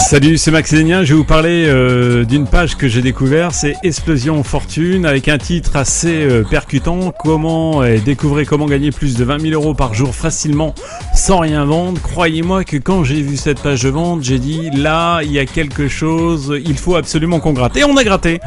Salut, c'est Max Lénien. Je vais vous parler d'une page que j'ai découverte, c'est Explosion Fortune, avec un titre assez percutant. Découvrez comment gagner plus de 20 000 euros par jour facilement sans rien vendre. Croyez-moi que quand j'ai vu cette page de vente, j'ai dit là, il y a quelque chose, il faut absolument qu'on gratte. Et on a gratté.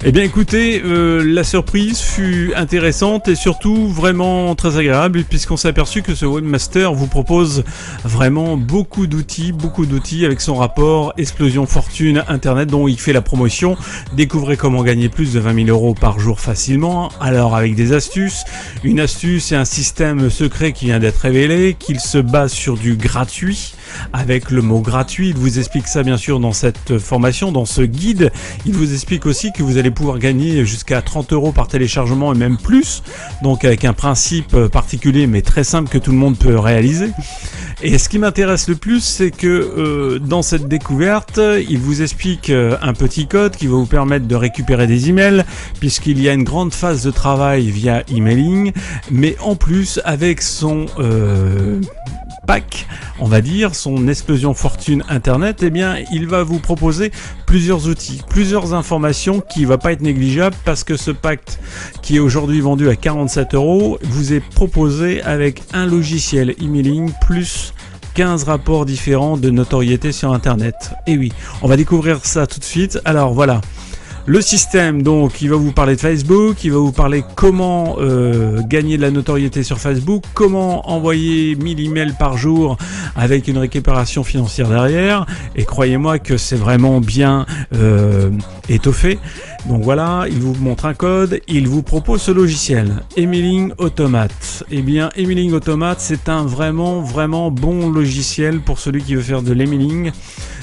Eh bien écoutez, la surprise fut intéressante et surtout vraiment très agréable, puisqu'on s'est aperçu que ce webmaster vous propose vraiment beaucoup d'outils avec son rapport Explosion Fortune Internet dont il fait la promotion. Découvrez comment gagner plus de 20 000 euros par jour facilement. Alors avec des astuces, une astuce et un système secret qui vient d'être révélé, qu'il se base sur du gratuit. Avec le mot gratuit, il vous explique ça bien sûr dans cette formation, dans ce guide. Il vous explique aussi que vous allez pouvoir gagner jusqu'à 30 euros par téléchargement et même plus. Donc avec un principe particulier mais très simple que tout le monde peut réaliser. Et ce qui m'intéresse le plus, c'est que dans cette découverte, il vous explique un petit code qui va vous permettre de récupérer des emails, puisqu'il y a une grande phase de travail via emailing, mais en plus avec son pack, on va dire, son Explosion Fortune Internet, eh bien, il va vous proposer plusieurs outils, plusieurs informations qui va pas être négligeable, parce que ce pack qui est aujourd'hui vendu à 47 euros vous est proposé avec un logiciel emailing plus 15 rapports différents de notoriété sur Internet. Et oui, on va découvrir ça tout de suite. Alors voilà. Le système, donc, il va vous parler de Facebook, il va vous parler comment gagner de la notoriété sur Facebook, comment envoyer 1000 emails par jour avec une récupération financière derrière. Et croyez-moi que c'est vraiment bien étoffé. Donc voilà, il vous montre un code, il vous propose ce logiciel, Emailing Automate. Eh bien, Emailing Automate, c'est un vraiment bon logiciel pour celui qui veut faire de l'emailing.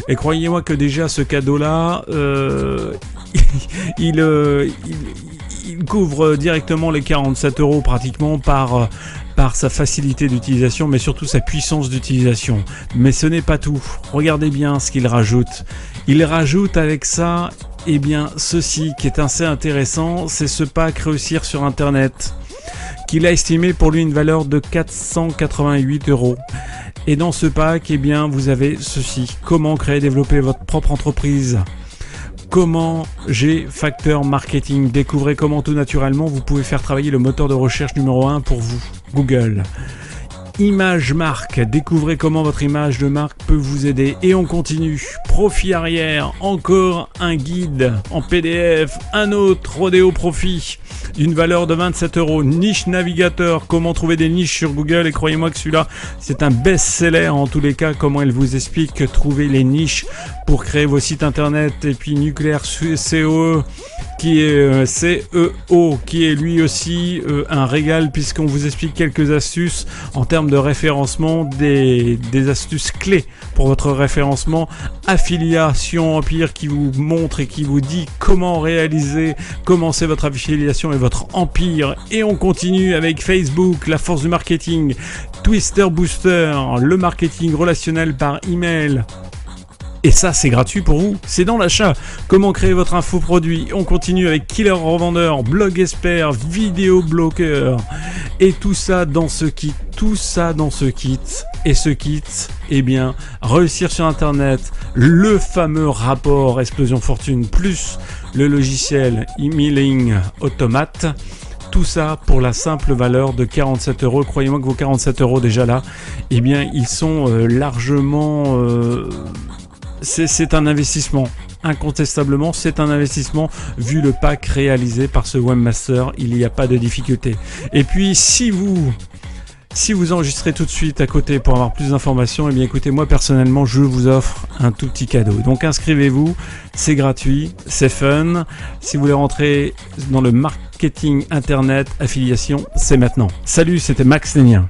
Et croyez-moi que déjà ce cadeau-là, il couvre directement les 47 euros pratiquement par sa facilité d'utilisation, mais surtout sa puissance d'utilisation. Mais ce n'est pas tout. Regardez bien ce qu'il rajoute. Il rajoute avec ça, eh bien, ceci qui est assez intéressant, c'est ce pack Réussir sur Internet, qu'il a estimé pour lui une valeur de 488 euros. Et dans ce pack, eh bien, vous avez ceci. Comment créer et développer votre propre entreprise. Comment G-Factor Marketing. Découvrez comment tout naturellement vous pouvez faire travailler le moteur de recherche numéro 1 pour vous, Google. Image marque, découvrez comment votre image de marque peut vous aider. Et on continue. Profit arrière, encore un guide en PDF, un autre Rodéo Profit d'une valeur de 27 euros. Niche navigateur, comment trouver des niches sur Google. Et croyez-moi que celui-là, c'est un best-seller en tous les cas. Comment elle vous explique trouver les niches pour créer vos sites internet. Et puis Nucléaire CEO, qui est CEO, qui est lui aussi un régal, puisqu'on vous explique quelques astuces en termes de référencement, des astuces clés pour votre référencement. Affiliation Empire, qui vous montre et qui vous dit comment commencer votre affiliation et votre empire. Et on continue avec Facebook, la force du marketing, Twister Booster, le marketing relationnel par email. Et ça, c'est gratuit pour vous, c'est dans l'achat. Comment créer votre infoproduit. On continue avec Killer Revendeur, Blog Expert, Vidéo Bloqueur. Et tout ça dans ce kit. Et ce kit, eh bien, Réussir sur Internet, le fameux rapport Explosion Fortune, plus le logiciel Emailing Automate. Tout ça pour la simple valeur de 47 euros. Croyez-moi que vos 47 euros déjà là, eh bien, ils sont largement... C'est un investissement. Incontestablement, c'est un investissement vu le pack réalisé par ce webmaster. Il n'y a pas de difficulté. Et puis, si vous enregistrez tout de suite à côté pour avoir plus d'informations, eh bien écoutez, moi personnellement, je vous offre un tout petit cadeau. Donc inscrivez-vous, c'est gratuit, c'est fun. Si vous voulez rentrer dans le marketing internet, affiliation, c'est maintenant. Salut, c'était Max Lénien.